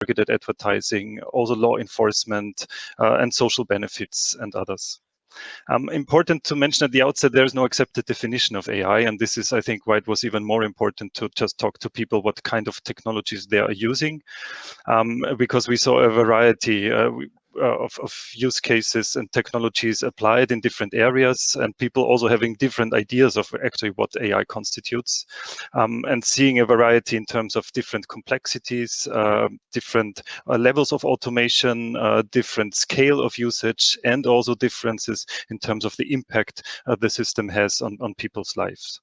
targeted advertising, also law enforcement, and social benefits and others. Important to mention at the outset, there's no accepted definition of AI, and this is, I think, why it was even more important to just talk to people what kind of technologies they are using, because we saw a variety of use cases and technologies applied in different areas, and people also having different ideas of actually what AI constitutes, and seeing a variety in terms of different complexities, different levels of automation, different scale of usage, and also differences in terms of the impact the system has on people's lives.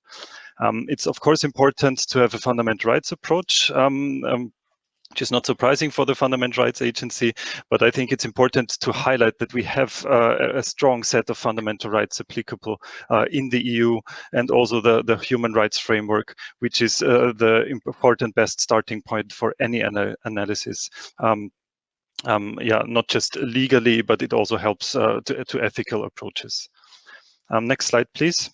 It's of course important to have a fundamental rights approach, which is not surprising for the Fundamental Rights Agency, but I think it's important to highlight that we have a strong set of fundamental rights applicable in the EU, and also the human rights framework, which is the important best starting point for any analysis. Not just legally, but it also helps to ethical approaches. Next slide, please.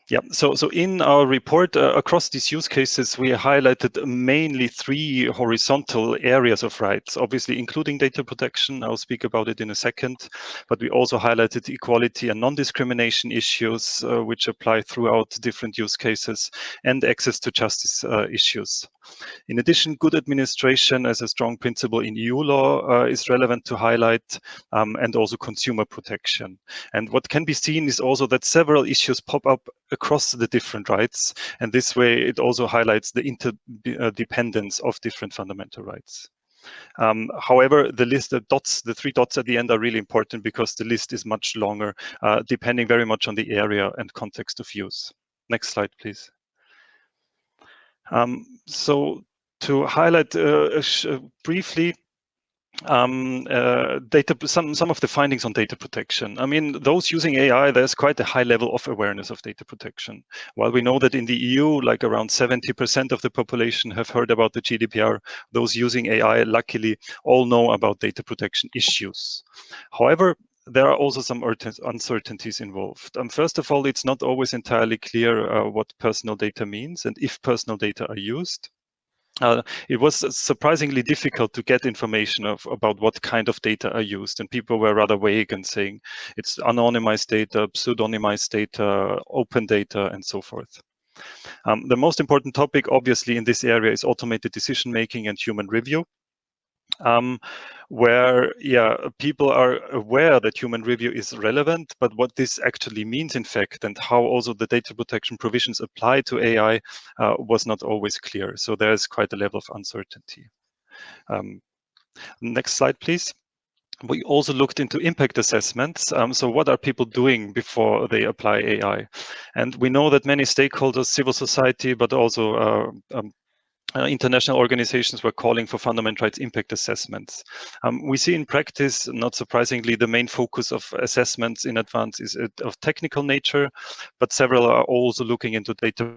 Yeah, so in our report across these use cases, we highlighted mainly 3 horizontal areas of rights, obviously including data protection. I'll speak about it in a second, but we also highlighted equality and non-discrimination issues, which apply throughout different use cases, and access to justice issues. In addition, good administration as a strong principle in EU law is relevant to highlight, and also consumer protection. And what can be seen is also that several issues pop up across the different rights, and this way it also highlights the interdependence of different fundamental rights. However, the list, the 3 dots at the end are really important because the list is much longer, depending very much on the area and context of use. Next slide, please. So to highlight briefly some of the findings on data protection. I mean, those using AI, there's quite a high level of awareness of data protection. While we know that in the EU, like around 70% of the population have heard about the GDPR, those using AI luckily all know about data protection issues. However, there are also some uncertainties involved. First of all, it's not always entirely clear what personal data means and if personal data are used. It was surprisingly difficult to get information about what kind of data are used, and people were rather vague and saying it's anonymized data, pseudonymized data, open data, and so forth. The most important topic, obviously, in this area is automated decision making and human review. Where people are aware that human review is relevant, but what this actually means in fact, and how also the data protection provisions apply to AI was not always clear. So there's quite a level of uncertainty. Next slide, please. We also looked into impact assessments. So what are people doing before they apply AI? And we know that many stakeholders, civil society, but also international organizations were calling for fundamental rights impact assessments. We see in practice, not surprisingly, the main focus of assessments in advance is of technical nature, but several are also looking into data.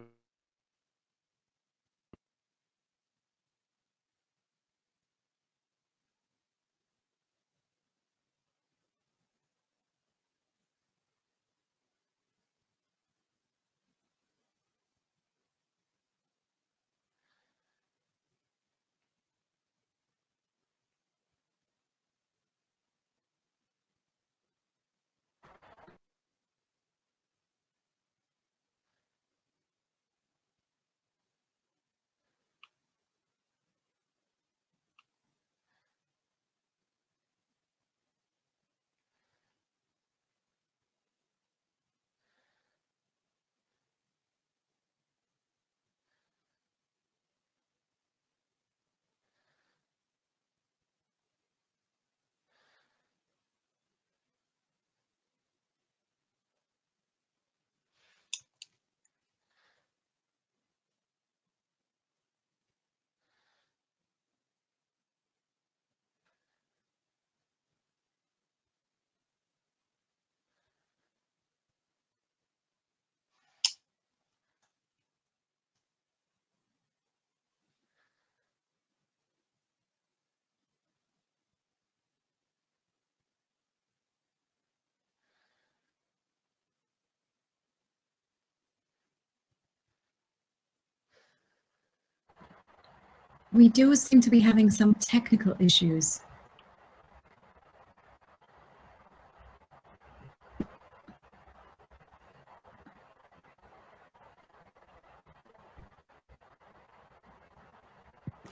We do seem to be having some technical issues.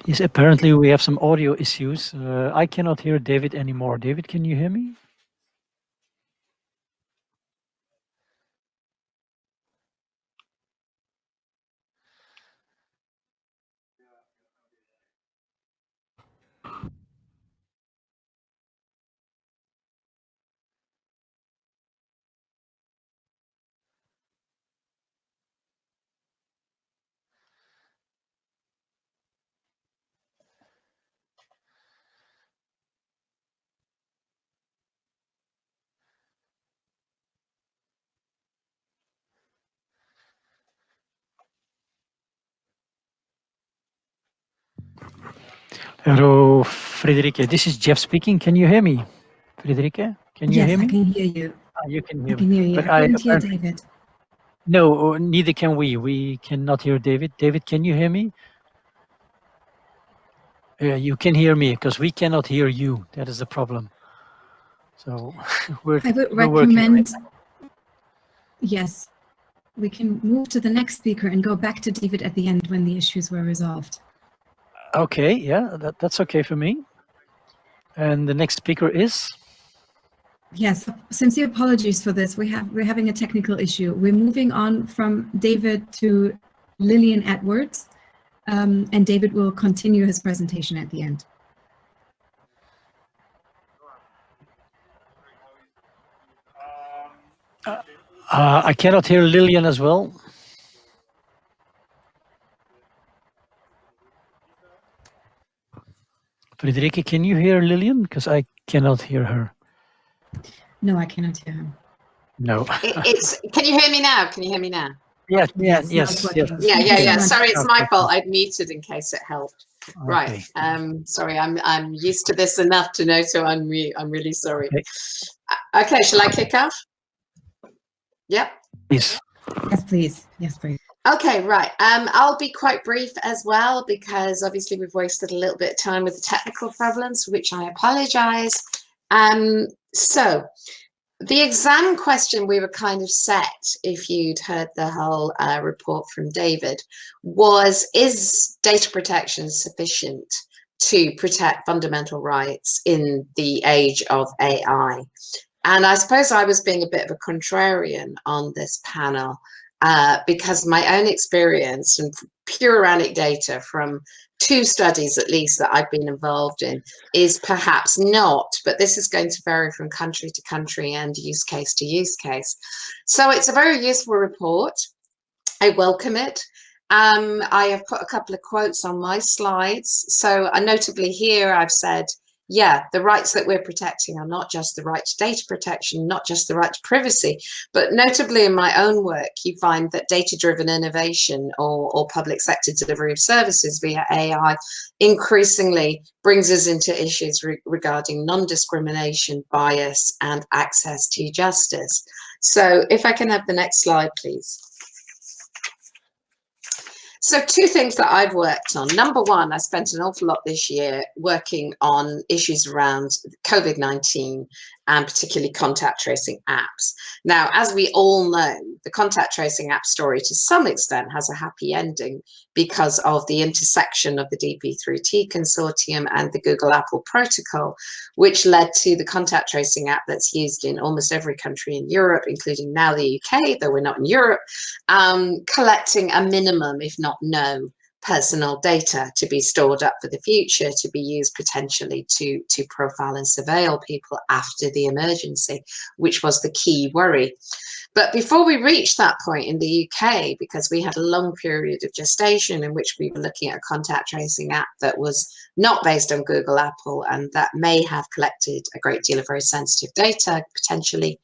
Yes, apparently we have some audio issues. I cannot hear David anymore. David, can you hear me? Hello, Frederike. This is Jeff speaking. Can you hear me? Frederike, can you hear me? Yes, I can hear you. You can I hear can me. hear you. But I couldn't hear David. No, neither can we. We cannot hear David. David, can you hear me? You can hear me because we cannot hear you. That is the problem. So I would we're working on it. recommend, yes, we can move to the next speaker and go back to David at the end when the issues were resolved. Okay, yeah, that's okay for me. And the next speaker is? Yes, sincere apologies for this. We're having a technical issue. We're moving on from David to Lilian Edwards, and David will continue his presentation at the end. I cannot hear Lilian as well. Frederike, can you hear Lilian? Because I cannot hear her. No, I cannot hear him. No. Can you hear me now? Can you hear me now? Yes. Yeah. Sorry, it's my fault. I'd muted in case it helped. Okay. Right. Sorry, I'm used to this enough to know to unmute. I'm really sorry. Okay, shall I kick off? Yep. Please. Yes, please. Yes, please. Okay, right. I'll be quite brief as well because obviously we've wasted a little bit of time with the technical problems, for which I apologize. So the exam question we were kind of set, if you'd heard the whole report from David, was, is data protection sufficient to protect fundamental rights in the age of AI? And I suppose I was being a bit of a contrarian on this panel because my own experience and pure anecdata from 2 studies at least that I've been involved in is perhaps not, but this is going to vary from country to country and use case to use case. So it's a very useful report. I welcome it. I have put a couple of quotes on my slides. So notably here I've said, yeah, the rights that we're protecting are not just the right to data protection, not just the right to privacy, but notably in my own work, you find that data-driven innovation or public sector delivery of services via AI increasingly brings us into issues regarding non-discrimination, bias, and access to justice. So if I can have the next slide, please. So 2 things that I've worked on. Number 1, I spent an awful lot this year working on issues around COVID-19 and particularly contact tracing apps. Now, as we all know, the contact tracing app story to some extent has a happy ending because of the intersection of the DP3T consortium and the Google Apple protocol, which led to the contact tracing app that's used in almost every country in Europe, including now the UK, though we're not in Europe, collecting a minimum, if not no, personal data to be stored up for the future, to be used potentially to profile and surveil people after the emergency, which was the key worry. But before we reached that point in the UK, because we had a long period of gestation in which we were looking at a contact tracing app that was not based on Google Apple and that may have collected a great deal of very sensitive data potentially,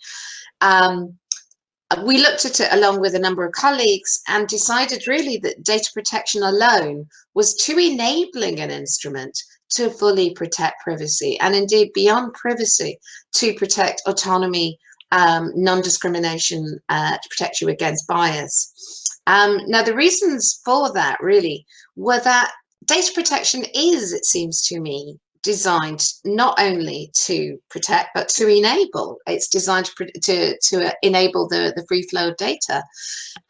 we looked at it along with a number of colleagues and decided really that data protection alone was too enabling an instrument to fully protect privacy, and indeed beyond privacy, to protect autonomy, non-discrimination, to protect you against bias. Now, the reasons for that really were that data protection is, it seems to me, designed not only to protect but to enable. It's designed to enable the free flow of data,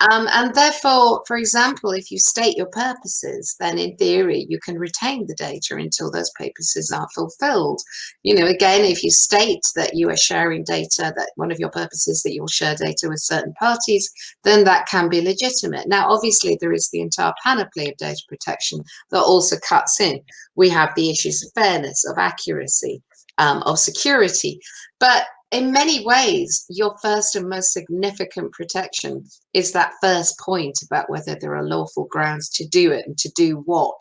and therefore, for example, if you state your purposes, then in theory you can retain the data until those purposes are fulfilled. You know, again, if you state that you are sharing data, that one of your purposes that you'll share data with certain parties, then that can be legitimate. Now, obviously, there is the entire panoply of data protection that also cuts in. We have the issues of fairness, of accuracy, of security, but in many ways, your first and most significant protection is that first point about whether there are lawful grounds to do it and to do what.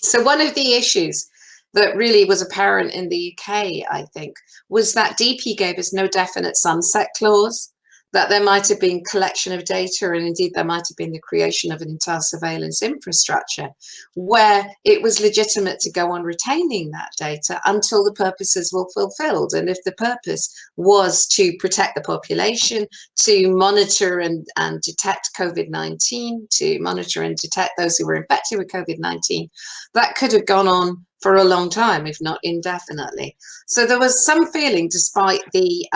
So one of the issues that really was apparent in the UK, I think, was that DP gave us no definite sunset clause, that there might have been collection of data, and indeed there might have been the creation of an entire surveillance infrastructure where it was legitimate to go on retaining that data until the purposes were fulfilled. And if the purpose was to protect the population, to monitor and detect COVID-19, to monitor and detect those who were infected with COVID-19, that could have gone on for a long time, if not indefinitely. So there was some feeling, despite the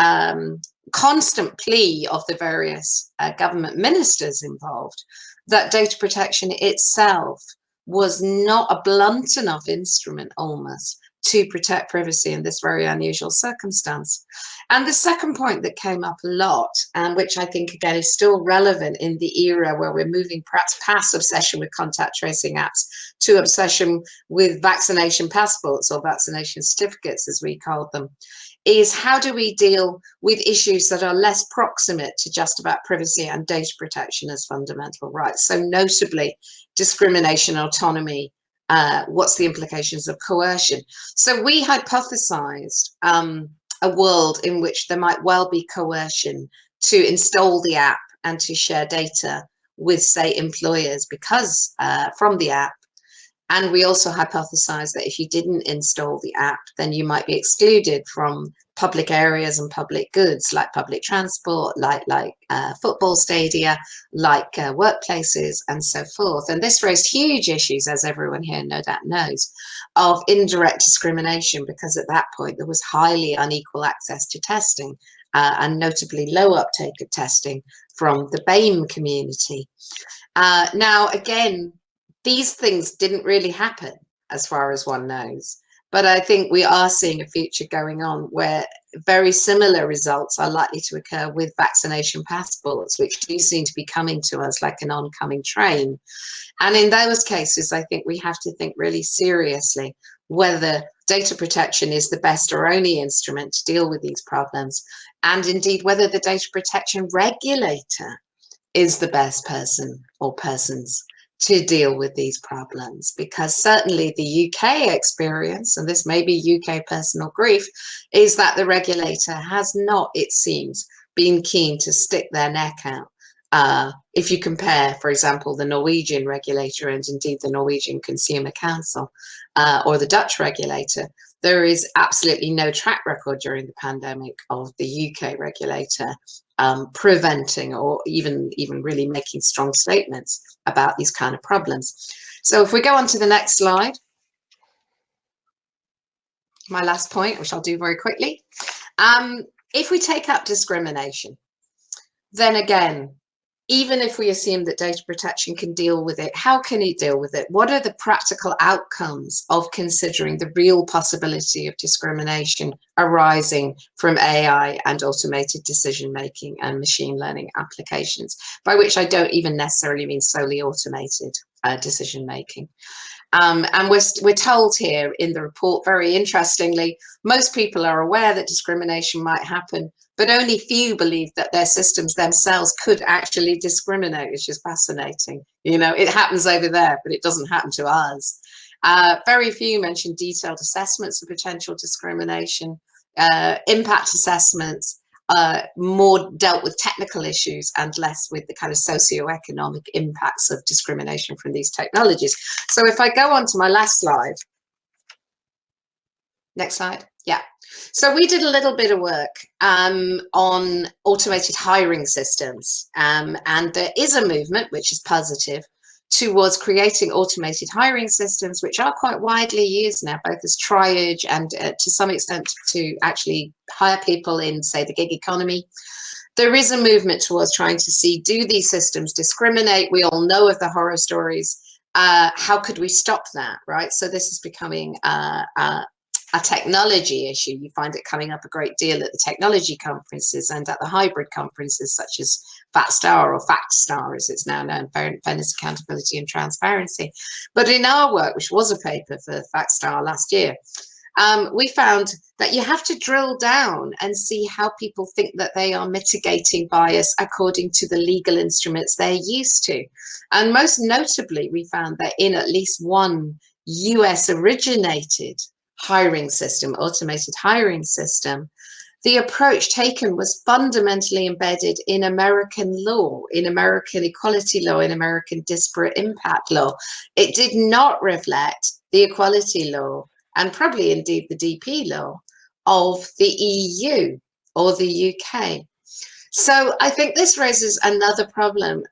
constant plea of the various government ministers involved, that data protection itself was not a blunt enough instrument almost to protect privacy in this very unusual circumstance. And the second point that came up a lot, and which I think again is still relevant in the era where we're moving perhaps past obsession with contact tracing apps to obsession with vaccination passports or vaccination certificates, as we call them, is how do we deal with issues that are less proximate to just about privacy and data protection as fundamental rights? So notably, discrimination, autonomy, what's the implications of coercion? So we hypothesized a world in which there might well be coercion to install the app and to share data with, say, employers because from the app. And we also hypothesized that if you didn't install the app, then you might be excluded from public areas and public goods like public transport, like football stadia, like workplaces and so forth. And this raised huge issues, as everyone here no doubt knows, of indirect discrimination, because at that point there was highly unequal access to testing and notably low uptake of testing from the BAME community. Now, again, these things didn't really happen as far as one knows, but I think we are seeing a future going on where very similar results are likely to occur with vaccination passports, which do seem to be coming to us like an oncoming train. And in those cases, I think we have to think really seriously whether data protection is the best or only instrument to deal with these problems, and indeed whether the data protection regulator is the best person or persons to deal with these problems, because certainly the UK experience, and this may be UK personal grief, is that the regulator has not, it seems, been keen to stick their neck out. If you compare, for example, the Norwegian regulator and indeed the Norwegian Consumer Council or the Dutch regulator, there is absolutely no track record during the pandemic of the UK regulator preventing or even really making strong statements about these kind of problems. So if we go on to the next slide, my last point, which I'll do very quickly. If we take up discrimination, then again, even if we assume that data protection can deal with it, how can it deal with it? What are the practical outcomes of considering the real possibility of discrimination arising from AI and automated decision-making and machine learning applications, by which I don't even necessarily mean solely automated decision-making. And we're told here in the report, very interestingly, most people are aware that discrimination might happen, but only few believe that their systems themselves could actually discriminate, which is fascinating. You know, it happens over there, but it doesn't happen to us. Very few mention detailed assessments of potential discrimination, impact assessments, more dealt with technical issues and less with the kind of socioeconomic impacts of discrimination from these technologies. So if I go on to my last slide, next slide, yeah. So we did a little bit of work on automated hiring systems, and there is a movement, which is positive, towards creating automated hiring systems, which are quite widely used now, both as triage and to some extent to actually hire people in, say, the gig economy. There is a movement towards trying to see, do these systems discriminate? We all know of the horror stories. How could we stop that, right? So this is becoming a technology issue. You find it coming up a great deal at the technology conferences and at the hybrid conferences such as FATSTAR or FACTSTAR as it's now known, Fairness, Accountability and Transparency. But in our work, which was a paper for FACTSTAR last year, we found that you have to drill down and see how people think that they are mitigating bias according to the legal instruments they're used to. And most notably, we found that in at least one US originated hiring system, automated hiring system, the approach taken was fundamentally embedded in American law, in American equality law, in American disparate impact law. It did not reflect the equality law and probably indeed the DP law of the EU or the UK. So I think this raises another problem,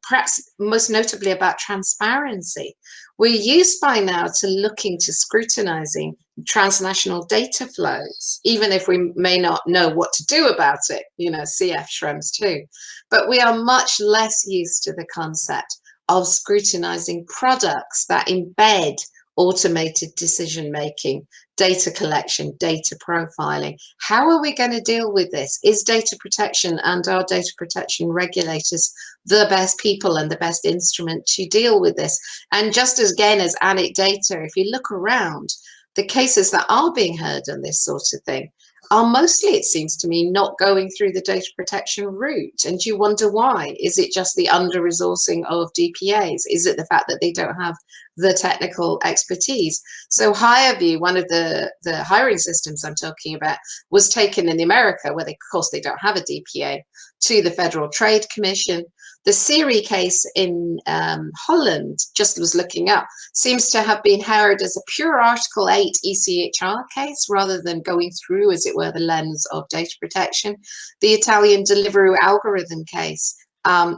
perhaps most notably about transparency. We're used by now to looking to scrutinizing transnational data flows, even if we may not know what to do about it, you know, CF Schrems too. But we are much less used to the concept of scrutinizing products that embed automated decision-making, data collection, data profiling. How are we going to deal with this? Is data protection and our data protection regulators the best people and the best instrument to deal with this? And just as, again, as anecdata, if you look around, the cases that are being heard on this sort of thing are mostly, it seems to me, not going through the data protection route. And you wonder why. Is it just the under-resourcing of DPAs? Is it the fact that they don't have the technical expertise? So HireView, one of the hiring systems I'm talking about, was taken in America, where they, of course they don't have a DPA, to the Federal Trade Commission. The Siri case in Holland, just was looking up, seems to have been heard as a pure Article 8 ECHR case rather than going through, as it were, the lens of data protection. The Italian Deliveroo algorithm case,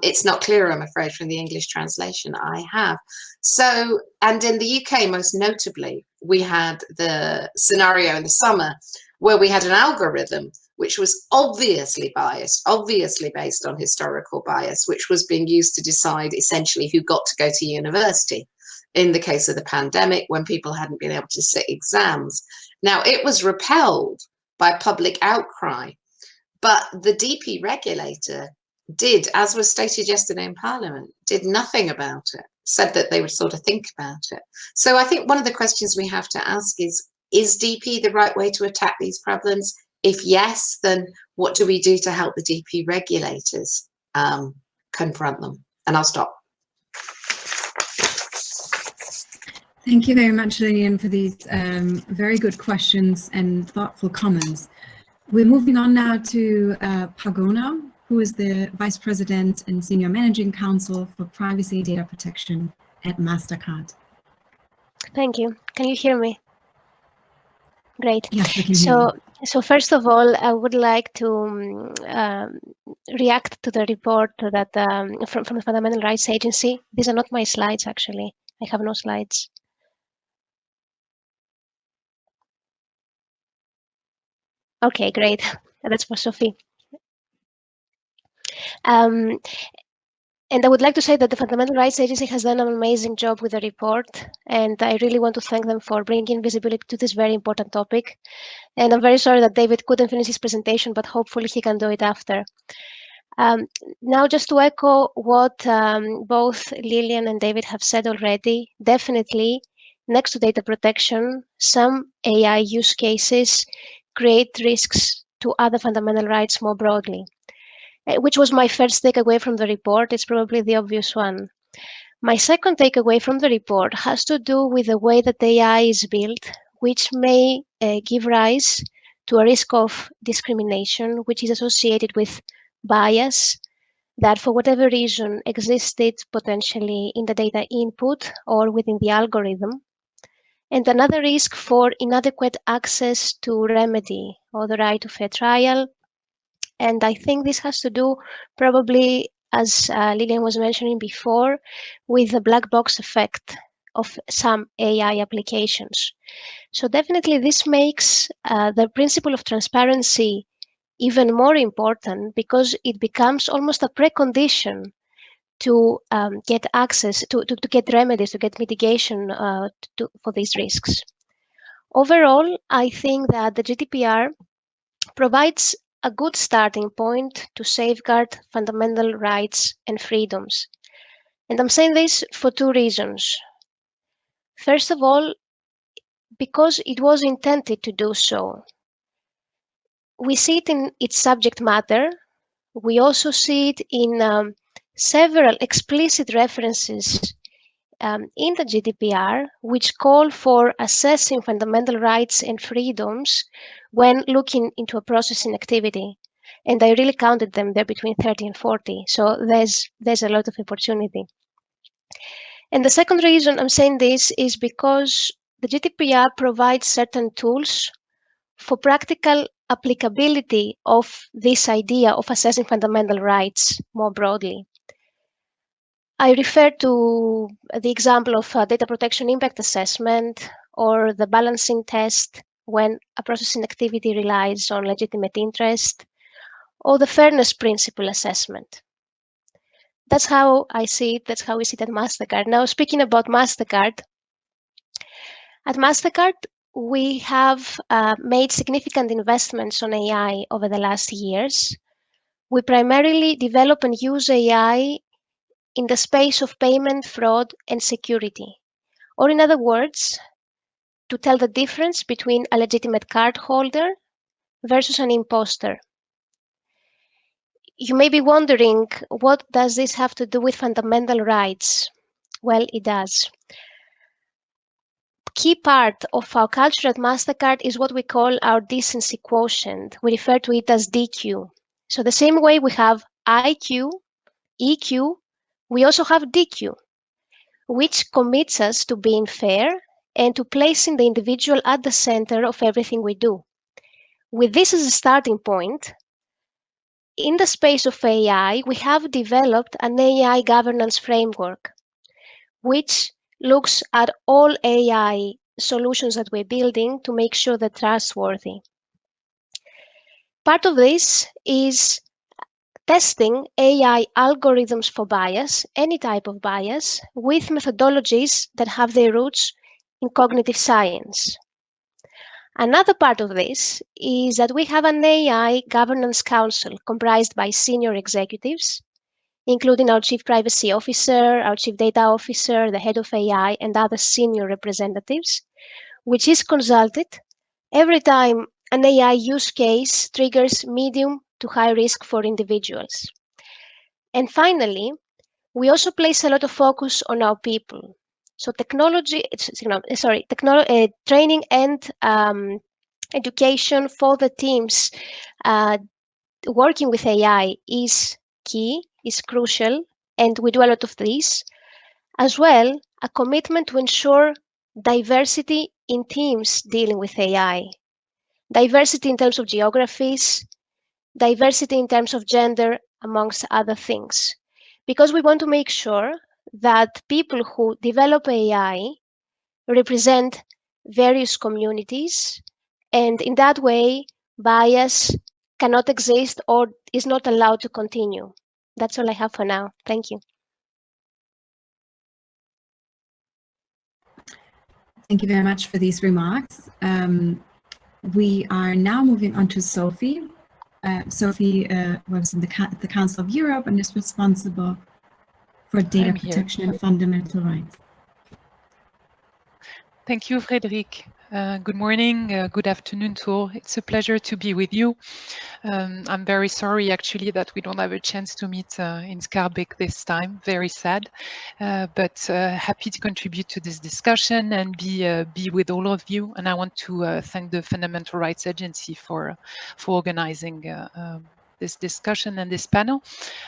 it's not clear, I'm afraid, from the English translation I have. So, and in the UK, most notably, we had the scenario in the summer where we had an algorithm which was obviously biased, obviously based on historical bias, which was being used to decide essentially who got to go to university in the case of the pandemic when people hadn't been able to sit exams. Now, it was repelled by public outcry, but the DP regulator did, as was stated yesterday in Parliament, did nothing about it, said that they would sort of think about it. So I think one of the questions we have to ask is DP the right way to attack these problems? If yes, then what do we do to help the DP regulators confront them? And I'll stop. Thank you very much, Lilian, for these very good questions and thoughtful comments. We're moving on now to Pagona, who is the Vice President and Senior Managing Counsel for Privacy and Data Protection at MasterCard. Thank you. Can you hear me? Great. Yes, we can hear you. So first of all, I would like to react to the report that from the Fundamental Rights Agency. These are not my slides, actually. I have no slides. Okay, great. That's for Sophie. And I would like to say that the Fundamental Rights Agency has done an amazing job with the report, and I really want to thank them for bringing visibility to this very important topic. And I'm very sorry that David couldn't finish his presentation, but hopefully he can do it after. Now, just to echo what both Lilian and David have said already, definitely, next to data protection, some AI use cases create risks to other fundamental rights more broadly. Which was my first takeaway from the report. It's probably the obvious one. My second takeaway from the report has to do with the way that AI is built, which may give rise to a risk of discrimination, which is associated with bias that, for whatever reason, existed potentially in the data input or within the algorithm. And another risk for inadequate access to remedy or the right to fair trial. And I think this has to do probably as Lilian was mentioning before, with the black box effect of some AI applications. So definitely this makes the principle of transparency even more important, because it becomes almost a precondition to get access, to get remedies, to get mitigation for these risks. Overall, I think that the GDPR provides a good starting point to safeguard fundamental rights and freedoms. And I'm saying this for two reasons. First of all, because it was intended to do so. We see it in its subject matter. We also see it in several explicit references in the GDPR, which call for assessing fundamental rights and freedoms when looking into a processing activity. And I really counted them there between 30 and 40. So there's a lot of opportunity. And the second reason I'm saying this is because the GDPR provides certain tools for practical applicability of this idea of assessing fundamental rights more broadly. I refer to the example of data protection impact assessment, or the balancing test when a processing activity relies on legitimate interest, or the fairness principle assessment. That's how I see it. That's how we see it at MasterCard. Now, speaking about MasterCard, at MasterCard, we have made significant investments on AI over the last years. We primarily develop and use AI in the space of payment, fraud, and security. Or in other words, to tell the difference between a legitimate card holder versus an imposter. You may be wondering, what does this have to do with fundamental rights? Well, it does. Key part of our culture at MasterCard is what we call our decency quotient. We refer to it as DQ. So the same way we have IQ, EQ, we also have DQ, which commits us to being fair and to placing the individual at the center of everything we do. With this as a starting point, in the space of AI, we have developed an AI governance framework, which looks at all AI solutions that we're building to make sure they're trustworthy. Part of this is testing AI algorithms for bias, any type of bias, with methodologies that have their roots in cognitive science. Another part of this is that we have an AI governance council comprised by senior executives, including our Chief Privacy Officer, our Chief Data Officer, the Head of AI, and other senior representatives, which is consulted every time an AI use case triggers medium to high risk for individuals. And finally, we also place a lot of focus on our people. So training and education for the teams working with AI is key, is crucial, and we do a lot of this. As well, a commitment to ensure diversity in teams dealing with AI. Diversity in terms of geographies, diversity in terms of gender, amongst other things. Because we want to make sure that people who develop AI represent various communities, and in that way, bias cannot exist or is not allowed to continue. That's all I have for now. Thank you. Thank you very much for these remarks. We are now moving on to Sophie. Sophie works in the Council of Europe and is responsible for data protection and fundamental rights. Thank you, Frederike. Good morning, good afternoon to all. It's a pleasure to be with you. I'm very sorry, actually, that we don't have a chance to meet in Schaerbeek this time. Very sad, but happy to contribute to this discussion and be with all of you. And I want to thank the Fundamental Rights Agency for organizing this discussion and this panel.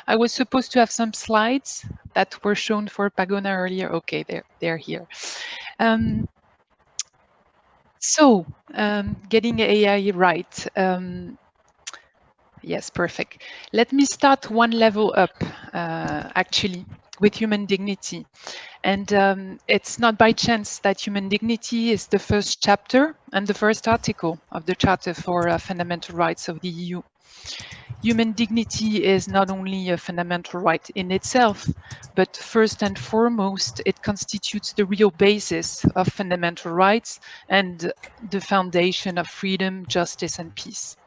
I was supposed to have some slides that were shown for Pagona earlier. Okay, they're here. So, getting AI right. Yes, perfect. Let me start one level up, actually, with human dignity. And it's not by chance that human dignity is the first chapter and the first article of the Charter for Fundamental Rights of the EU. Human dignity is not only a fundamental right in itself, but first and foremost, it constitutes the real basis of fundamental rights and the foundation of freedom, justice, and peace.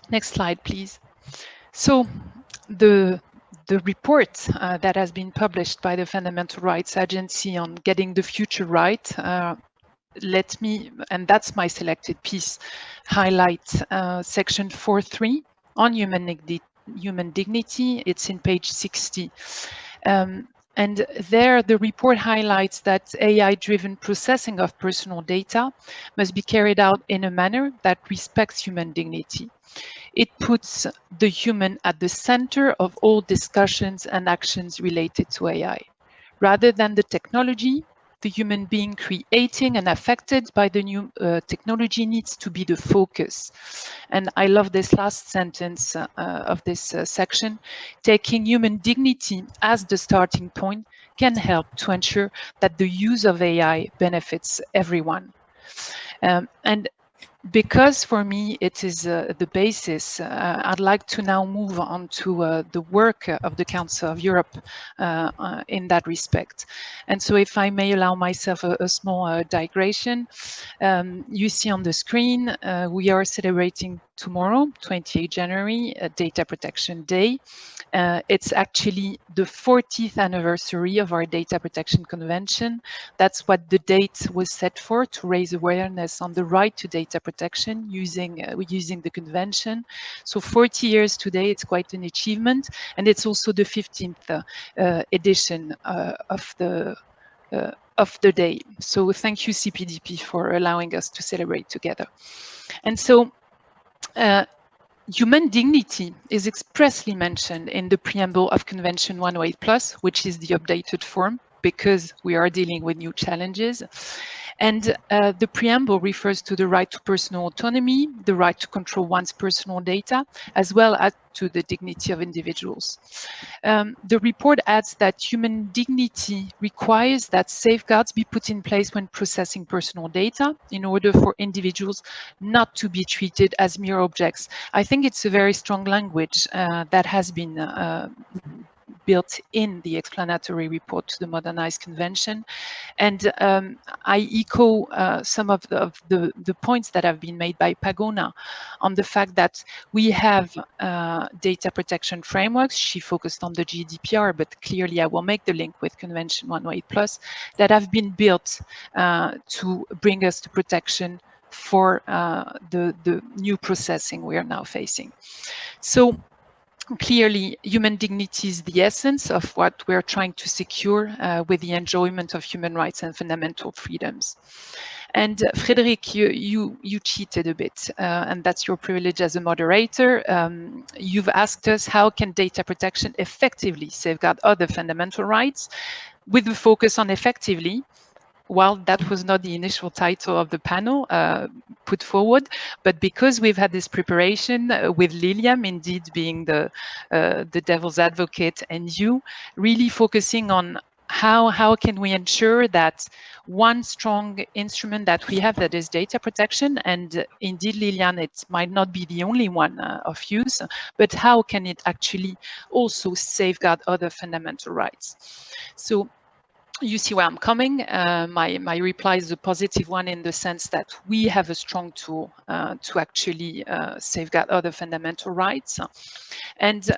Next slide, please. So the report that has been published by the Fundamental Rights Agency on getting the future right, let me, and that's my selected piece, highlight section 4.3 on human dignity. It's in page 60. And there, the report highlights that AI-driven processing of personal data must be carried out in a manner that respects human dignity. It puts the human at the center of all discussions and actions related to AI. Rather than the technology, the human being creating and affected by the new technology needs to be the focus. And I love this last sentence of this section. Taking human dignity as the starting point can help to ensure that the use of AI benefits everyone. And because for me it is the basis, I'd like to now move on to the work of the Council of Europe in that respect. And so if I may allow myself a small digression, you see on the screen, we are celebrating tomorrow, 28 January, Data Protection Day. It's actually the 40th anniversary of our Data Protection Convention. That's what the date was set for, to raise awareness on the right to data protection using the convention. So 40 years today, it's quite an achievement. And it's also the 15th edition of the day. So thank you, CPDP, for allowing us to celebrate together. And so human dignity is expressly mentioned in the preamble of Convention 108+, which is the updated form, because we are dealing with new challenges. And the preamble refers to the right to personal autonomy, the right to control one's personal data, as well as to the dignity of individuals. The report adds that human dignity requires that safeguards be put in place when processing personal data in order for individuals not to be treated as mere objects. I think it's a very strong language that has been built in the explanatory report to the modernized convention. And I echo some of the points that have been made by Pagona on the fact that we have data protection frameworks. She focused on the GDPR, but clearly I will make the link with Convention 108+, that have been built to bring us to protection for the new processing we are now facing. So clearly, human dignity is the essence of what we're trying to secure with the enjoyment of human rights and fundamental freedoms. And Frederike, you cheated a bit, and that's your privilege as a moderator. You've asked us, how can data protection effectively safeguard other fundamental rights, with the focus on effectively? Well, that was not the initial title of the panel put forward, but because we've had this preparation with Lilian, indeed being the devil's advocate, and you really focusing on how can we ensure that one strong instrument that we have, that is data protection, and indeed, Lilian, it might not be the only one of use, but how can it actually also safeguard other fundamental rights? So you see where I'm coming. My reply is a positive one, in the sense that we have a strong tool to actually safeguard other fundamental rights. And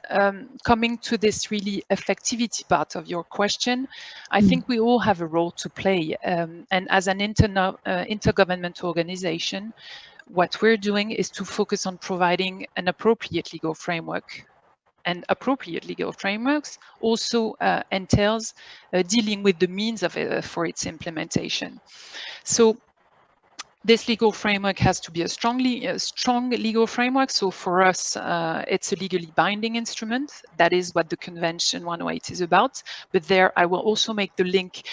coming to this really effectivity part of your question, I think we all have a role to play. And as an intergovernmental organization, what we're doing is to focus on providing an appropriate legal framework. And appropriate legal frameworks also entails dealing with the means of for its implementation. So This legal framework has to be a strong legal framework. So for us, it's a legally binding instrument. That is what the Convention 108 is about. But there, I will also make the link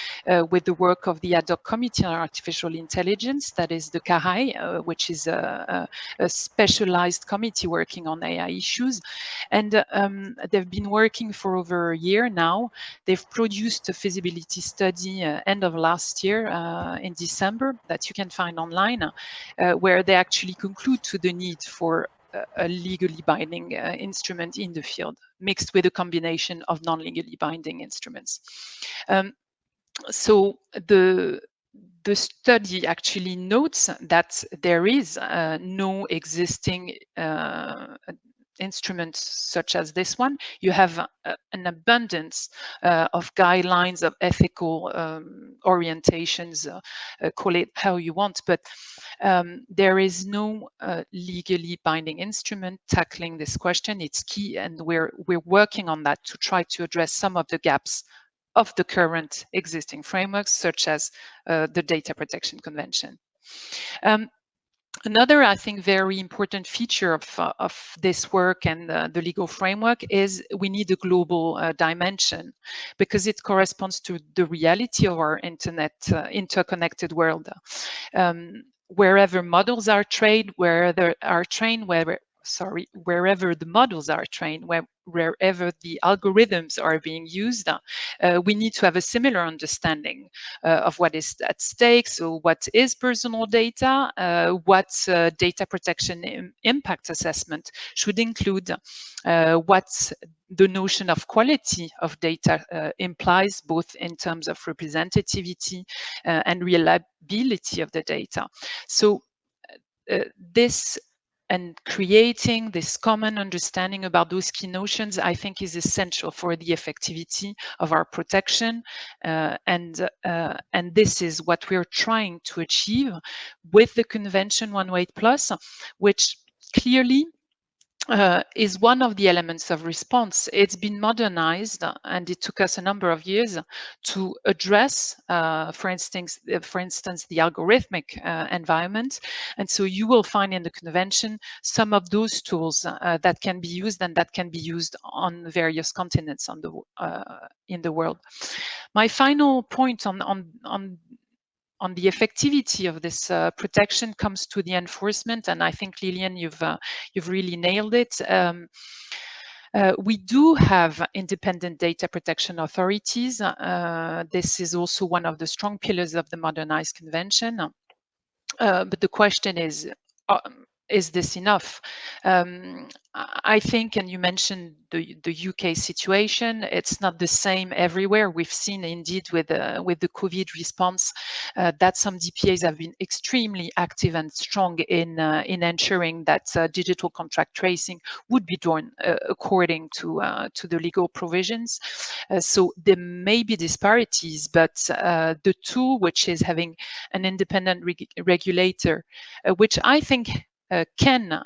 with the work of the ad hoc committee on artificial intelligence. That is the CARAI, which is a specialized committee working on AI issues. And they've been working for over a year now. They've produced a feasibility study end of last year in December that you can find online, where they actually conclude to the need for a legally binding instrument in the field, mixed with a combination of non-legally binding instruments. So the study actually notes that there is no existing instruments such as this one. You have an abundance of guidelines of ethical orientations, call it how you want, but there is no legally binding instrument tackling this question. It's key, and we're working on that to try to address some of the gaps of the current existing frameworks, such as the Data Protection Convention. Another, I think, very important feature of this work and the legal framework is we need a global dimension, because it corresponds to the reality of our interconnected world. Wherever models are trained, wherever the models are trained, wherever the algorithms are being used, we need to have a similar understanding of what is at stake. So what is personal data, what data protection impact assessment should include, what the notion of quality of data implies, both in terms of representativity and reliability of the data. So this and creating this common understanding about those key notions, I think, is essential for the effectivity of our protection. And this is what we're trying to achieve with the Convention 108 Plus, which clearly is one of the elements of response. It's been modernized, and it took us a number of years to address, for instance, the algorithmic environment. And so you will find in the convention some of those tools that can be used, and that can be used on various continents in the world. My final point on the effectivity of this protection comes to the enforcement, and I think, Lilian, you've really nailed it. We do have independent data protection authorities. This is also one of the strong pillars of the modernized convention. But the question is this enough? I think, and you mentioned the UK situation, it's not the same everywhere. We've seen indeed with the COVID response that some DPAs have been extremely active and strong in ensuring that digital contract tracing would be done according to the legal provisions. So there may be disparities, but the tool, which is having an independent regulator, which I think can,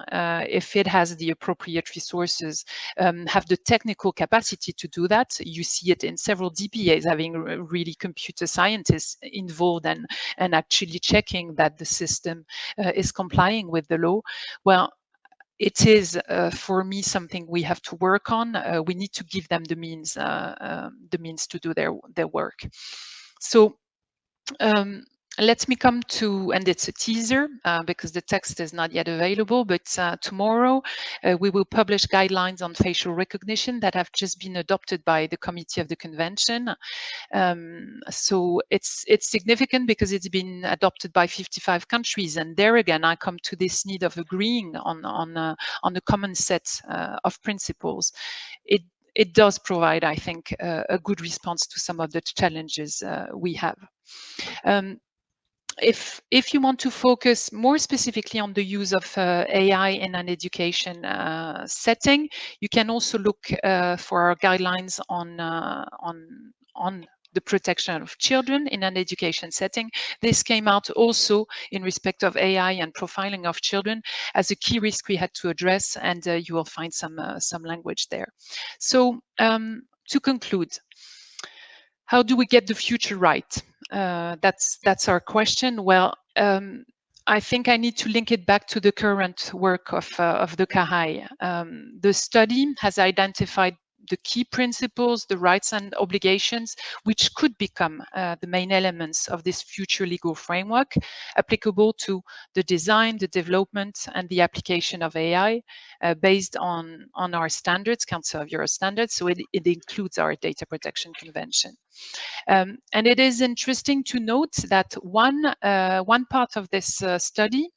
if it has the appropriate resources, have the technical capacity to do that. You see it in several DPAs having really computer scientists involved and actually checking that the system is complying with the law. Well, it is, for me, something we have to work on. We need to give them the means to do their work. So let me come to, and it's a teaser because the text is not yet available, but tomorrow we will publish guidelines on facial recognition that have just been adopted by the committee of the convention. So it's significant because it's been adopted by 55 countries, and there again I come to this need of agreeing on a common set of principles. It does provide, I think, a good response to some of the challenges we have. If you want to focus more specifically on the use of AI in an education setting, you can also look for our guidelines on the protection of children in an education setting. This came out also in respect of AI and profiling of children as a key risk we had to address, and you will find some language there. So to conclude, how do we get the future right? That's our question. Well, I think I need to link it back to the current work of the CAHAI. The study has identified the key principles, the rights and obligations, which could become the main elements of this future legal framework, applicable to the design, the development, and the application of AI based on our standards, Council of Europe standards. So it includes our Data Protection Convention. And it is interesting to note that one part of this study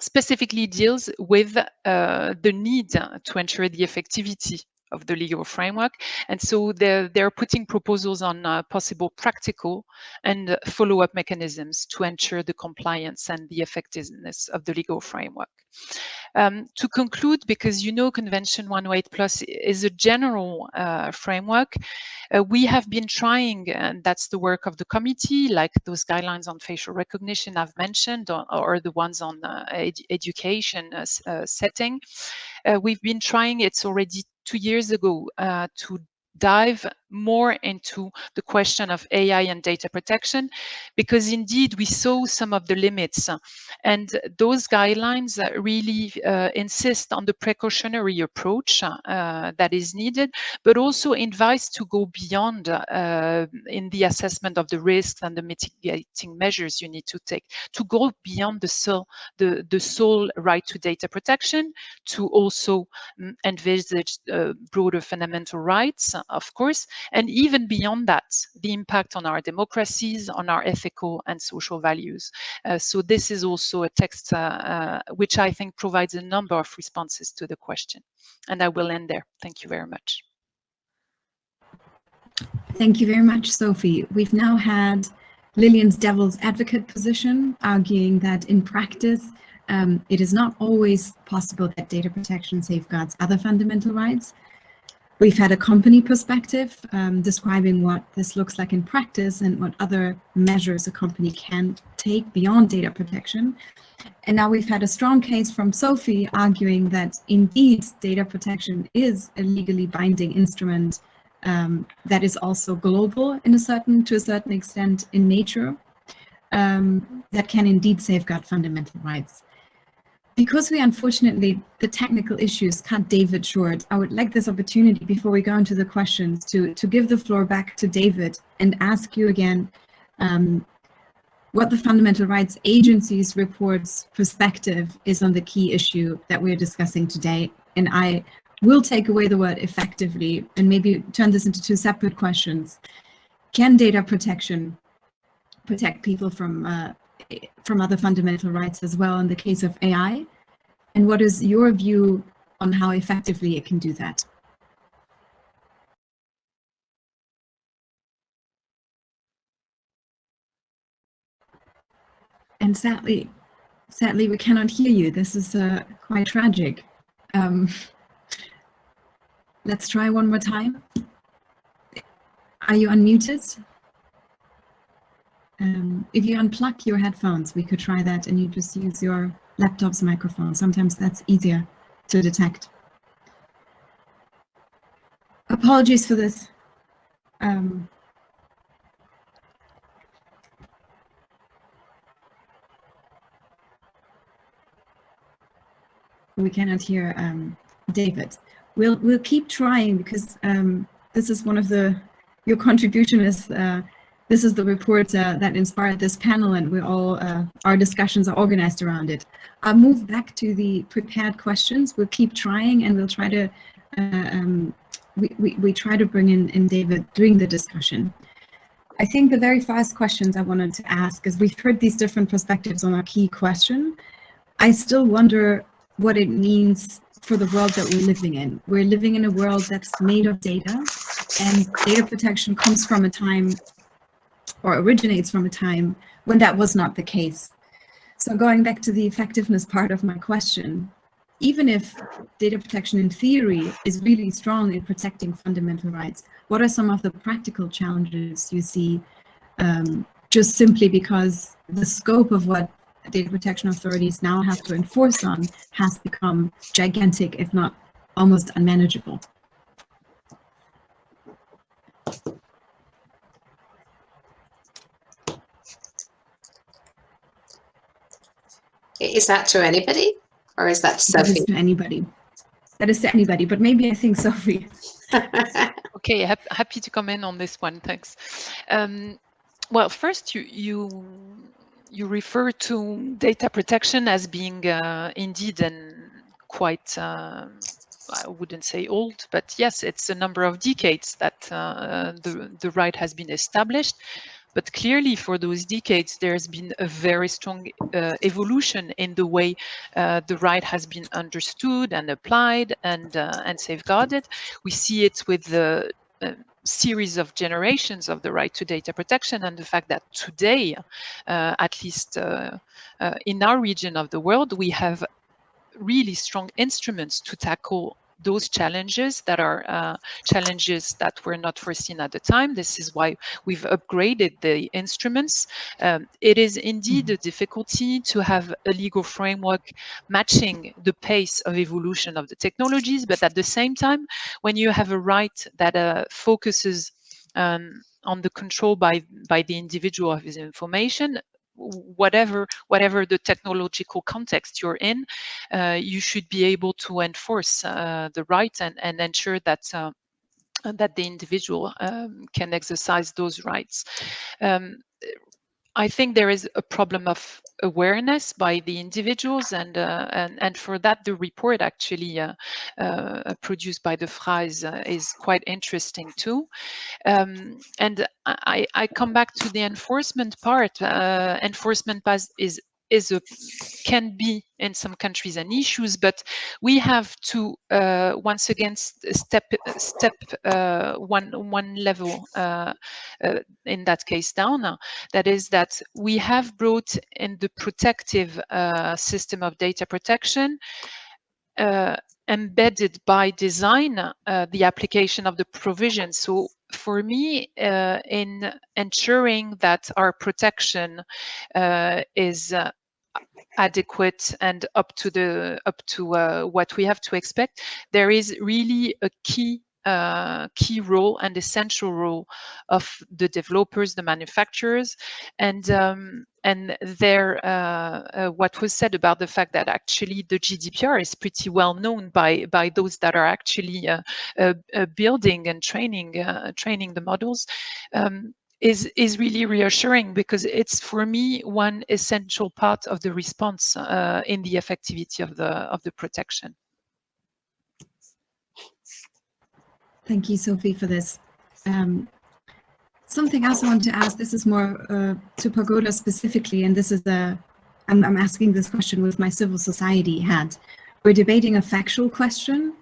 specifically deals with the need to ensure the effectivity of the legal framework. And so they're putting proposals on possible practical and follow-up mechanisms to ensure the compliance and the effectiveness of the legal framework. To conclude, because you know Convention 108 Plus is a general framework, we have been trying, and that's the work of the committee, like those guidelines on facial recognition I've mentioned, or the ones on education setting. We've been trying, it's already 2 years ago, to dive more into the question of AI and data protection, because indeed we saw some of the limits, and those guidelines really insist on the precautionary approach that is needed, but also advise to go beyond in the assessment of the risks and the mitigating measures you need to take, to go beyond the sole right to data protection, to also envisage broader fundamental rights, of course, and even beyond that, the impact on our democracies, on our ethical and social values. So this is also a text which I think provides a number of responses to the question. And I will end there. Thank you very much. Thank you very much, Sophie. We've now had Lilian's devil's advocate position, arguing that in practice, it is not always possible that data protection safeguards other fundamental rights. We've had a company perspective describing what this looks like in practice and what other measures a company can take beyond data protection. And now we've had a strong case from Sophie arguing that indeed data protection is a legally binding instrument that is also global to a certain extent in nature, that can indeed safeguard fundamental rights. Because we unfortunately, the technical issues cut David short, I would like this opportunity before we go into the questions to give the floor back to David and ask you again what the Fundamental Rights Agency's report's perspective is on the key issue that we're discussing today. And I will take away the word effectively and maybe turn this into two separate questions. Can data protection protect people from other fundamental rights as well in the case of AI? And what is your view on how effectively it can do that? And sadly, we cannot hear you. This is quite tragic. Let's try one more time. Are you unmuted? If you unplug your headphones, we could try that, and you just use your laptop's microphone. Sometimes that's easier to detect. Apologies for this. We cannot hear David. We'll keep trying, because this is one of your contribution is this is the report that inspired this panel, and we're all our discussions are organized around it. I'll move back to the prepared questions. We'll keep trying, and we'll try to we try to bring in David during the discussion. I think the very first questions I wanted to ask is, we've heard these different perspectives on our key question. I still wonder what it means for the world that we're living in. We're living in a world that's made of data, and data protection comes from a time, or originates from a time, when that was not the case. So going back to the effectiveness part of my question, even if data protection in theory is really strong in protecting fundamental rights, what are some of the practical challenges you see, just simply because the scope of what data protection authorities now have to enforce on has become gigantic, if not almost unmanageable? Is that to anybody, or is that to That is Sophie? to anybody. That is to anybody, but maybe I think Sophie. Okay, happy to comment on this one. Thanks. Well, first, you refer to data protection as being indeed and quite. I wouldn't say old, but yes, it's a number of decades that the right has been established. But clearly, for those decades, there's been a very strong evolution in the way the right has been understood and applied and safeguarded. We see it with the series of generations of the right to data protection, and the fact that today, at least in our region of the world, we have really strong instruments to tackle those challenges that are challenges that were not foreseen at the time. This is why we've upgraded the instruments. It is indeed a difficulty to have a legal framework matching the pace of evolution of the technologies, but at the same time, when you have a right that focuses on the control by the individual of his information, whatever the technological context you're in, you should be able to enforce the right and ensure that that the individual can exercise those rights. I think there is a problem of awareness by the individuals, and for that, the report actually produced by the FRA is quite interesting too. And I come back to the enforcement part. Enforcement can be in some countries an issue, but we have to once again step one level in that case down. That is that we have brought in the protective system of data protection embedded by design the application of the provision. So for me, in ensuring that our protection is adequate and up to what we have to expect, there is really a key role and essential role of the developers, the manufacturers, and what was said about the fact that actually the GDPR is pretty well known by those that are actually building and training the models. Is really reassuring, because it's, for me, one essential part of the response in the effectivity of the protection. Thank you, Sophie, for this. Something else I want to ask, this is more to Pagona specifically, and this is I'm asking this question with my civil society hat. We're debating a factual question,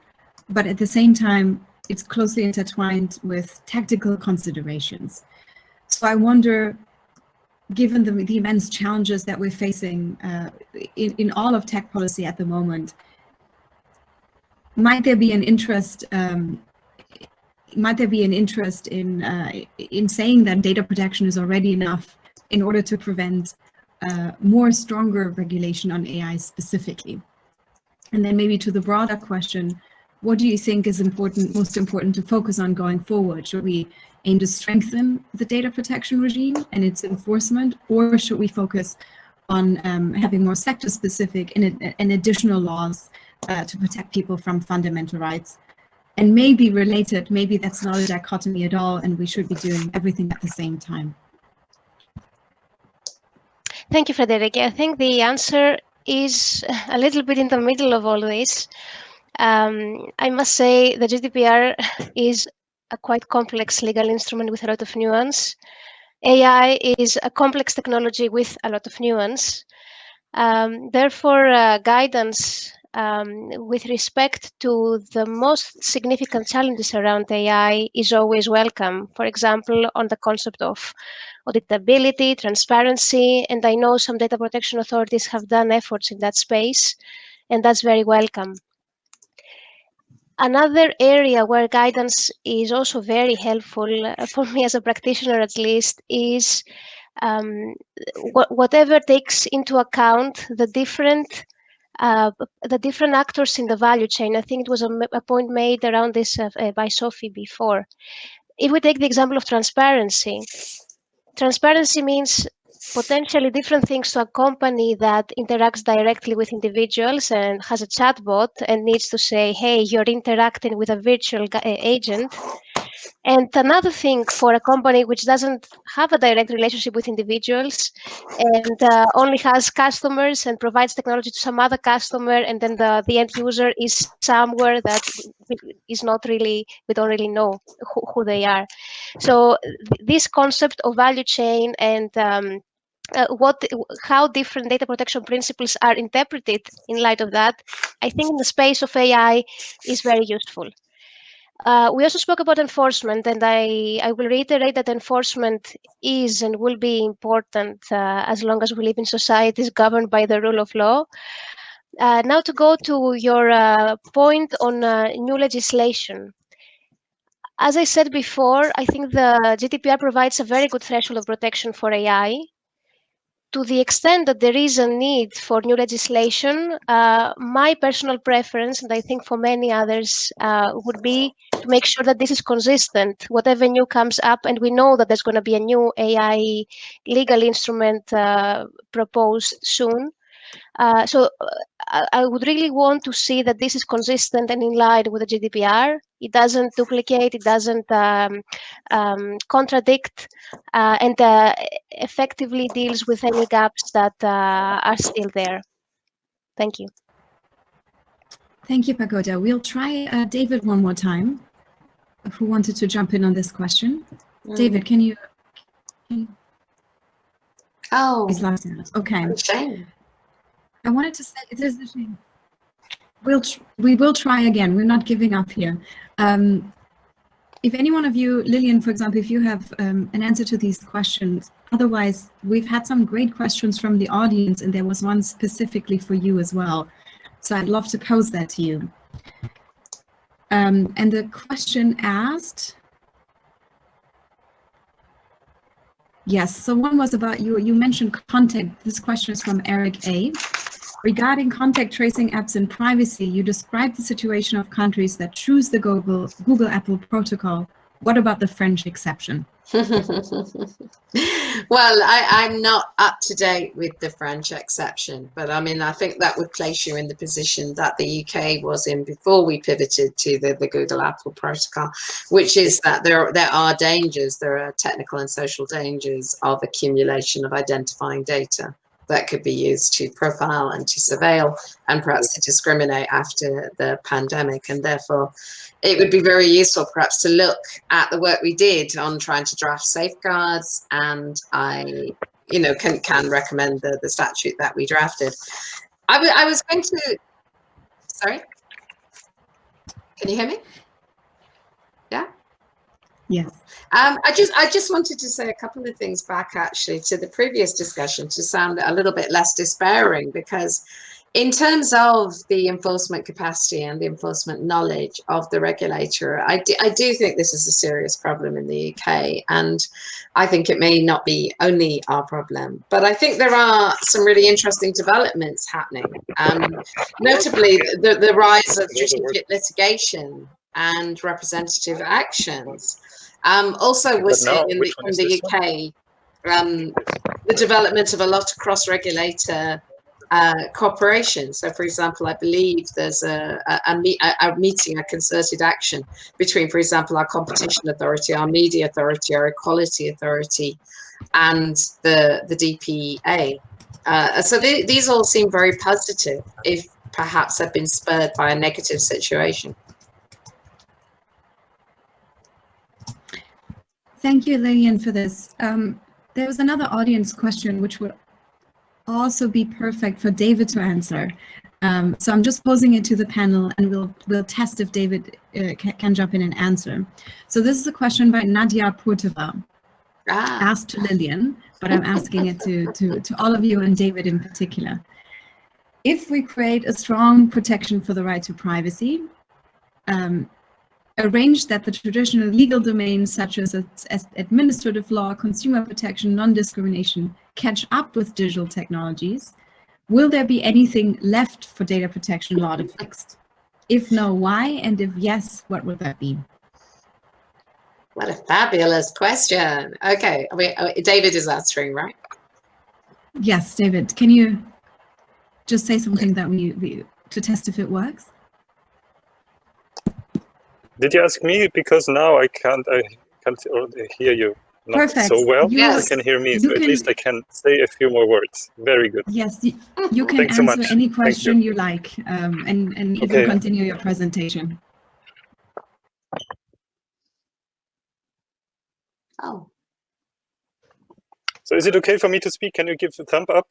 but at the same time, it's closely intertwined with tactical considerations. So I wonder, given the immense challenges that we're facing in all of tech policy at the moment, might there be an interest? Might there be an interest in saying that data protection is already enough in order to prevent more stronger regulation on AI specifically? And then maybe to the broader question, what do you think is most important to focus on going forward? Should we aim to strengthen the data protection regime and its enforcement, or should we focus on having more sector-specific and additional laws to protect people from fundamental rights? And maybe related, maybe that's not a dichotomy at all, and we should be doing everything at the same time. Thank you, Frederike. I think the answer is a little bit in the middle of all this. I must say the GDPR is a quite complex legal instrument with a lot of nuance. AI is a complex technology with a lot of nuance. Therefore, guidance with respect to the most significant challenges around AI is always welcome. For example, on the concept of auditability, transparency, and I know some data protection authorities have done efforts in that space, and that's very welcome. Another area where guidance is also very helpful, for me as a practitioner at least, is whatever takes into account the different actors in the value chain. I think it was a point made around this by Sophie before. If we take the example of transparency, transparency means potentially different things to a company that interacts directly with individuals and has a chatbot and needs to say, hey, you're interacting with a virtual agent. And another thing for a company which doesn't have a direct relationship with individuals and only has customers and provides technology to some other customer, and then the end user is somewhere that is not really, we don't really know who they are. So this concept of value chain and how different data protection principles are interpreted in light of that, I think in the space of AI is very useful. We also spoke about enforcement, and I will reiterate that enforcement is and will be important as long as we live in societies governed by the rule of law. Now to go to your point on new legislation. As I said before, I think the GDPR provides a very good threshold of protection for AI. To the extent that there is a need for new legislation, my personal preference, and I think for many others, would be to make sure that this is consistent, whatever new comes up, and we know that there's going to be a new AI legal instrument proposed soon. So I would really want to see that this is consistent and in line with the GDPR. It doesn't duplicate, it doesn't contradict, and effectively deals with any gaps that are still there. Thank you. Thank you, Pagona. We'll try David one more time, who wanted to jump in on this question. David, can you? Oh, He's lost it. Okay. shame. I wanted to say it is a shame. We will try again. We're not giving up here. If any one of you, Lilian, for example, if you have an answer to these questions, otherwise we've had some great questions from the audience, and there was one specifically for you as well. So I'd love to pose that to you. And the question asked, yes, so one was about you mentioned contact. This question is from Eric A. Regarding contact tracing apps and privacy, you described the situation of countries that choose the Google Apple protocol. What about the French exception? Well, I'm not up to date with the French exception, but I mean, I think that would place you in the position that the UK was in before we pivoted to the Google Apple protocol, which is that there are dangers, there are technical and social dangers of accumulation of identifying data that could be used to profile and to surveil and perhaps to discriminate after the pandemic. And therefore, it would be very useful perhaps to look at the work we did on trying to draft safeguards. And I, can recommend the statute that we drafted. I was going to, sorry, can you hear me? Yeah? Yes. I just wanted to say a couple of things back actually to the previous discussion to sound a little bit less despairing, because in terms of the enforcement capacity and the enforcement knowledge of the regulator, I do think this is a serious problem in the UK, and I think it may not be only our problem, but I think there are some really interesting developments happening, notably the rise of strategic litigation and representative actions. Also, we're seeing in the UK the development of a lot of cross-regulator cooperation. So, for example, I believe there's a meeting, a concerted action between, for example, our competition authority, our media authority, our equality authority, and the DPA. So these all seem very positive, if perhaps have been spurred by a negative situation. Thank you, Lilian, for this. There was another audience question which would also be perfect for David to answer. So I'm just posing it to the panel, and we'll test if David can jump in and answer. So this is a question by Nadia Purtova, asked to Lilian, but I'm asking it to all of you and David in particular. If we create a strong protection for the right to privacy, arrange that the traditional legal domains such as administrative law, consumer protection, non-discrimination catch up with digital technologies, will there be anything left for data protection law to fix? If no, why? And if yes, what would that be? What a fabulous question. Okay, David is answering, right? Yes, David, can you just say something that we to test if it works? Did you ask me? Because now I can't hear you not Perfect. so well. Yes. You can hear me, so at least I can say a few more words. Very good. Yes, you can Thanks so answer much. any Thank question you like, and even Okay. continue your presentation. Oh, So is it okay for me to speak? Can you give a thumb up?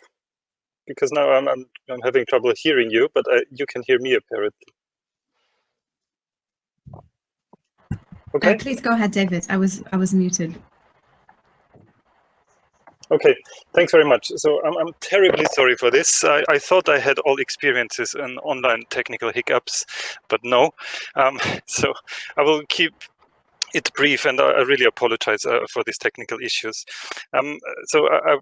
Because now I'm having trouble hearing you, but you can hear me apparently. Okay. Please go ahead, David. I was muted. Okay, thanks very much. So I'm terribly sorry for this. I thought I had all experiences in online technical hiccups, but no. So I will keep it brief, and I really apologize for these technical issues. So I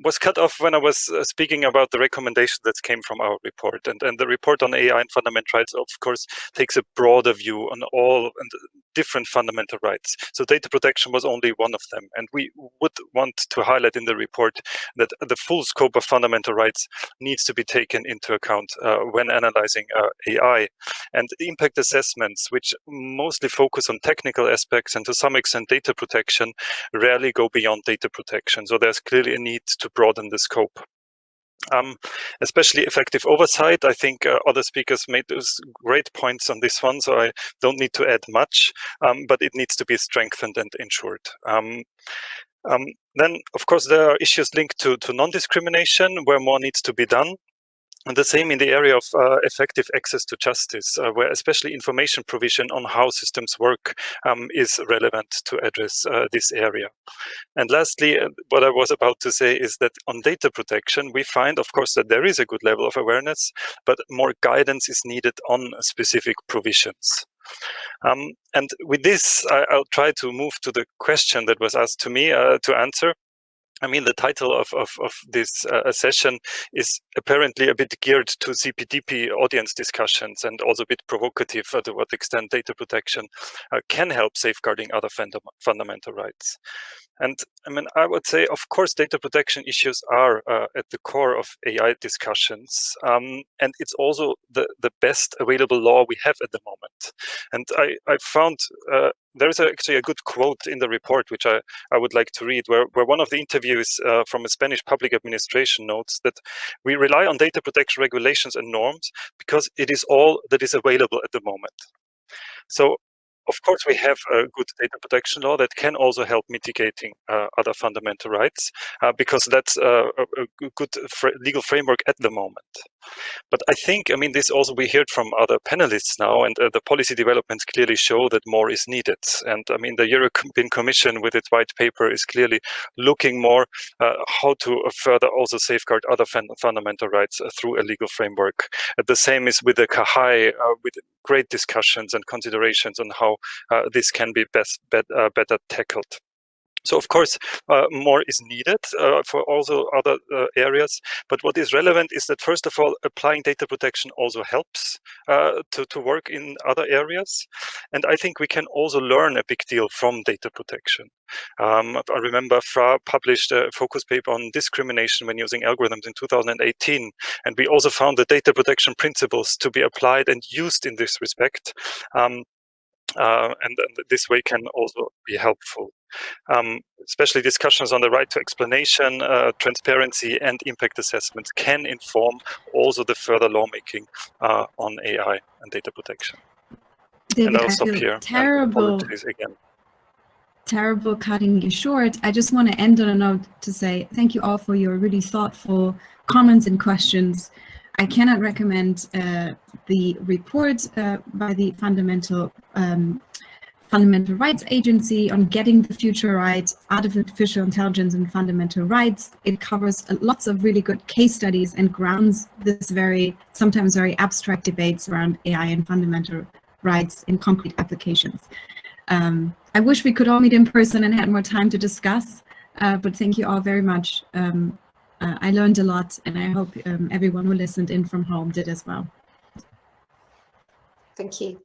was cut off when I was speaking about the recommendation that came from our report, and the report on AI and fundamental rights, of course, takes a broader view on all and different fundamental rights. So data protection was only one of them, and we would want to highlight in the report that the full scope of fundamental rights needs to be taken into account when analyzing AI. And the impact assessments, which mostly focus on technical aspects and to some extent data protection, rarely go beyond data protection. So there's clearly a need to broaden the scope. Especially effective oversight. I think other speakers made those great points on this one, so I don't need to add much, but it needs to be strengthened and ensured. Then, of course, there are issues linked to non-discrimination, where more needs to be done. And the same in the area of effective access to justice, where especially information provision on how systems work is relevant to address this area. And lastly, what I was about to say is that on data protection, we find, of course, that there is a good level of awareness, but more guidance is needed on specific provisions. And with this, I'll try to move to the question that was asked to me to answer. I mean, the title of this session is apparently a bit geared to CPDP audience discussions, and also a bit provocative to what extent data protection can help safeguarding other fundamental rights. And I mean, I would say, of course, data protection issues are at the core of AI discussions, and it's also the best available law we have at the moment. And I found there's actually a good quote in the report, which I would like to read, where one of the interviews from a Spanish public administration notes that we rely on data protection regulations and norms because it is all that is available at the moment. So, of course, we have a good data protection law that can also help mitigating other fundamental rights, because that's a good legal framework at the moment. But I think, I mean, this also we heard from other panelists now, and the policy developments clearly show that more is needed. And I mean, the European Commission with its white paper is clearly looking more how to further also safeguard other fundamental rights through a legal framework. The same is with the KHI, with great discussions and considerations on how this can be better tackled. So, of course, more is needed for also other areas. But what is relevant is that, first of all, applying data protection also helps to work in other areas. And I think we can also learn a big deal from data protection. I remember Fra published a focus paper on discrimination when using algorithms in 2018. And we also found the data protection principles to be applied and used in this respect. And this way can also be helpful. Especially discussions on the right to explanation, transparency, and impact assessment can inform also the further lawmaking on AI and data protection. David, and I'll stop here. Apologies again. Terrible cutting you short. I just want to end on a note to say thank you all for your really thoughtful comments and questions. I cannot recommend the report by the Fundamental Rights Agency on getting the future right, artificial intelligence and fundamental rights. It covers lots of really good case studies and grounds this sometimes very abstract debates around AI and fundamental rights in concrete applications. I wish we could all meet in person and had more time to discuss, but thank you all very much. I learned a lot, and I hope everyone who listened in from home did as well. Thank you.